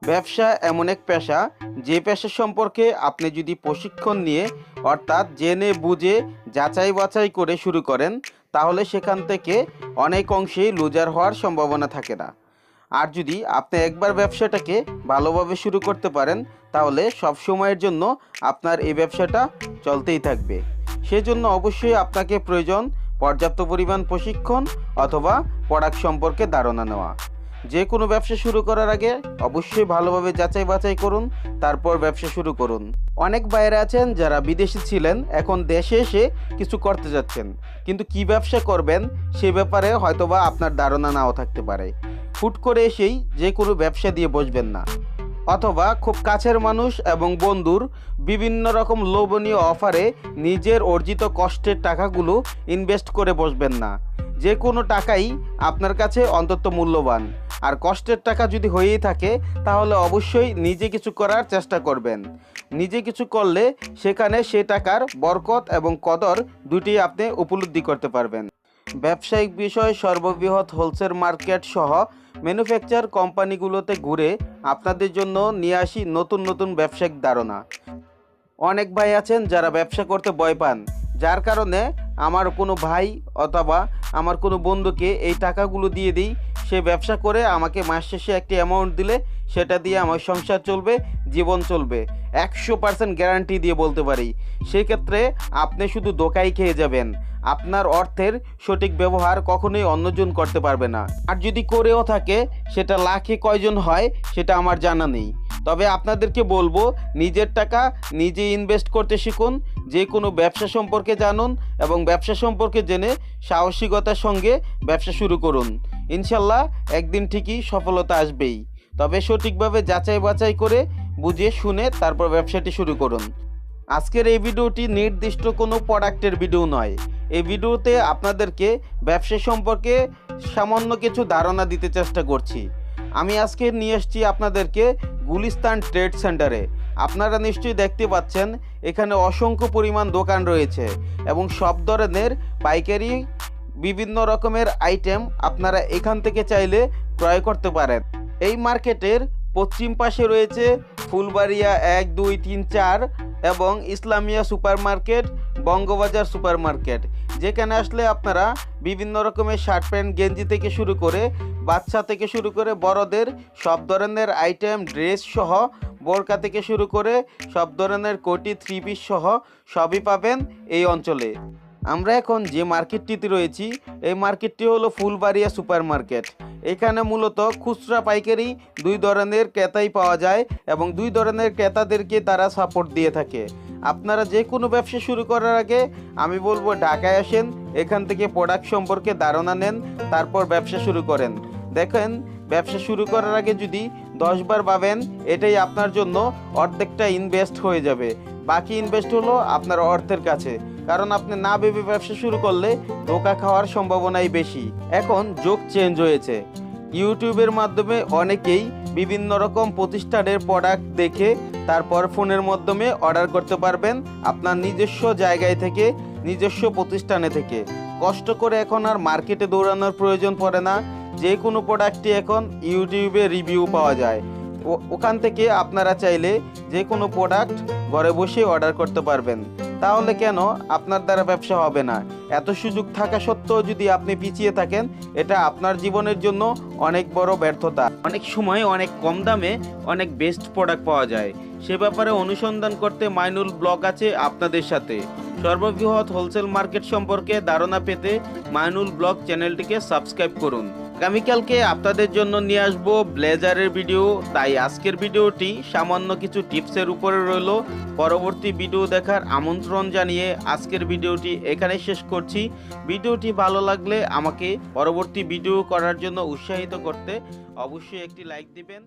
ব্যবসা এমন এক পেশা, যে পেশা সম্পর্কে আপনি যদি প্রশিক্ষণ নিয়ে অর্থাৎ জেনে বুঝে যাচাই বাছাই করে শুরু করেন, তাহলে সেখান থেকে অনেক অংশেই লুজার হওয়ার সম্ভাবনা থাকে না। আর যদি আপনি একবার ব্যবসাটাকে ভালোভাবে শুরু করতে পারেন, তাহলে সব সময়ের জন্য আপনার এই ব্যবসাটা চলতেই থাকবে। সেজন্য অবশ্যই আপনাকে প্রয়োজন পর্যাপ্ত পরিমাণ প্রশিক্ষণ অথবা প্রোডাক্ট সম্পর্কে ধারণা নেওয়া। যে কোনো ব্যবসা শুরু করার আগে অবশ্যই ভালোভাবে যাচাই বাছাই করুন, তারপর ব্যবসা শুরু করুন। অনেক বাইরে আছেন যারা বিদেশে ছিলেন, এখন দেশে এসে কিছু করতে যাচ্ছেন, কিন্তু কি ব্যবসা করবেন সে ব্যাপারে হয়তোবা আপনার ধারণা নাও থাকতে পারে। হুট করে এসেই যে কোনো ব্যবসা দিয়ে বসবেন না, অথবা খুব কাছের মানুষ এবং বন্ধুর বিভিন্ন রকম লোভনীয় অফারে নিজের অর্জিত কষ্টের টাকাগুলো ইনভেস্ট করে বসবেন না। যে কোনো টাকাই আপনার কাছে অন্তত মূল্যবান, আর কষ্টের টাকা যদি হয়েই থাকে তাহলে অবশ্যই নিজে কিছু করার চেষ্টা করবেন। নিজে কিছু করলে সেখানে সে টাকার বরকত এবং কদর দুটি আপনি উপলব্ধি করতে পারবেন। ব্যবসায়িক বিষয় সর্ববৃহৎ হোলসেল মার্কেট সহ ম্যানুফ্যাকচার কোম্পানিগুলোতে ঘুরে আপনাদের জন্য নিয়ে আসি নতুন নতুন ব্যবসায়িক ধারণা। অনেক ভাই আছেন যারা ব্যবসা করতে ভয় পান, যার কারণে আমার কোনো ভাই অথবা আমার কোনো বন্ধুকে এই টাকাগুলো দিয়ে দিই, সে ব্যবসা করে আমাকে মাস শেষে একটি অ্যামাউন্ট দিলে সেটা দিয়ে আমার সংসার চলবে, জীবন চলবে। 100% গ্যারান্টি দিয়ে বলতে পারি। সেক্ষেত্রে আপনি শুধু ধোঁকাই খেয়ে যাবেন। আপনার অর্থের সঠিক ব্যবহার কখনোই অন্যজন করতে পারবে না। আর যদি করেও থাকে সেটা লাখে কয়জন হয় সেটা আমার জানা নেই। তবে আপনাদেরকে বলবো, নিজের টাকা নিজে ইনভেস্ট করতে শিখুন, যে কোনো ব্যবসা সম্পর্কে জানুন এবং ব্যবসা সম্পর্কে জেনে সাহসিকতার সঙ্গে ব্যবসা শুরু করুন। ইনশাল্লাহ একদিন ঠিকই সফলতা আসবেই। তবে সঠিকভাবে যাচাই বাছাই করে বুঝে শুনে তারপর ব্যবসাটি শুরু করুন। আজকের এই ভিডিওটি নির্দিষ্ট কোনো প্রোডাক্টের ভিডিও নয়। এই ভিডিওতে আপনাদেরকে ব্যবসা সম্পর্কে সামান্য কিছু ধারণা দিতে চেষ্টা করছি। আমি আজকে নিয়ে এসেছি আপনাদেরকে গুলিস্তান ট্রেড সেন্টারে। আপনারা নিশ্চয়ই দেখতে পাচ্ছেন এখানে অসংখ্য পরিমাণ দোকান রয়েছে এবং সব ধরনের পাইকারি বিভিন্ন রকমের আইটেম আপনারা এখান থেকে চাইলে ক্রয় করতে পারেন। এই মার্কেটের পশ্চিম পাশে রয়েছে ফুলবাড়িয়া 1, 2, 3, 4 এবং Islamia super market, Bangabazar super market, যেখানে আসলে আপনারা বিভিন্ন রকমের শার্ট প্যান্ট গেঞ্জি থেকে শুরু করে বাচ্চা থেকে শুরু করে বড়দের সব ধরনের আইটেম, ড্রেস সহ বোরকা থেকে শুরু করে সব ধরনের কোটি, 3 পিস সহ সবই পাবেন এই অঞ্চলে। আমরা এখন যে মার্কেটটিতে রয়েছি এই মার্কেটটি হলো ফুলবাড়িয়া সুপার মার্কেট। এখানে মূলত খুচরা পাইকারি দুই ধরনের ক্রেতাই পাওয়া যায় এবং দুই ধরনের ক্রেতাদেরকে তারা সাপোর্ট দিয়ে থাকে। আপনারা যে কোনো ব্যবসা শুরু করার আগে আমি বলবো ঢাকায় আসেন, এখান থেকে প্রোডাক্ট সম্পর্কে ধারণা নেন, তারপর ব্যবসা শুরু করেন। দেখেন, ব্যবসা শুরু করার আগে যদি 10 বার ভাবেন, এটাই আপনার জন্য অর্ধেকটা ইনভেস্ট হয়ে যাবে। বাকি ইনভেস্ট হলো আপনার অর্থের কাছে, কারণ আপনি না ভেবে ব্যবসা শুরু করলে ধোঁকা খাওয়ার সম্ভাবনাই বেশি। এখন যুগ চেঞ্জ হয়েছে। ইউটিউবের মাধ্যমে অনেকেই বিভিন্ন রকম প্রতিষ্ঠানের প্রোডাক্ট দেখে তারপর ফোনের মাধ্যমে অর্ডার করতে পারবেন আপনার নিজস্ব জায়গায় থেকে, নিজস্ব প্রতিষ্ঠানে থেকে। কষ্ট করে এখন আর মার্কেটে দৌড়ানোর প্রয়োজন পড়ে না। যে কোনো প্রোডাক্টই এখন ইউটিউবে রিভিউ পাওয়া যায়। ওখান থেকে আপনারা চাইলে যে কোনো প্রোডাক্ট ঘরে বসে অর্ডার করতে পারবেন। তাহলে কেন আপনার দ্বারা ব্যবসা হবে না? এত সুযোগ থাকা সত্ত্বেও যদি আপনি পিছিয়ে থাকেন, এটা আপনার জীবনের জন্য অনেক বড় ব্যর্থতা। অনেক সময় অনেক কম দামে অনেক বেস্ট প্রোডাক্ট পাওয়া যায়। সে ব্যাপারে অনুসন্ধান করতে মাইনুল ব্লগ আছে আপনাদের সাথে। সর্ববৃহৎ হোলসেল মার্কেট সম্পর্কে ধারণা পেতে মাইনুল ব্লগ চ্যানেলটিকে সাবস্ক্রাইব করুন। আগামীকালকে আপনাদের জন্য নিয়ে আসবো ব্লেজারের ভিডিও, তাই আজকের ভিডিওটি সামান্য কিছু টিপসের উপরে রইল। পরবর্তী ভিডিও দেখার আমন্ত্রণ জানিয়ে আজকের ভিডিওটি এখানে শেষ করছি। ভিডিওটি ভালো লাগলে আমাকে পরবর্তী ভিডিও করার জন্য উৎসাহিত করতে অবশ্যই একটি লাইক দিবেন।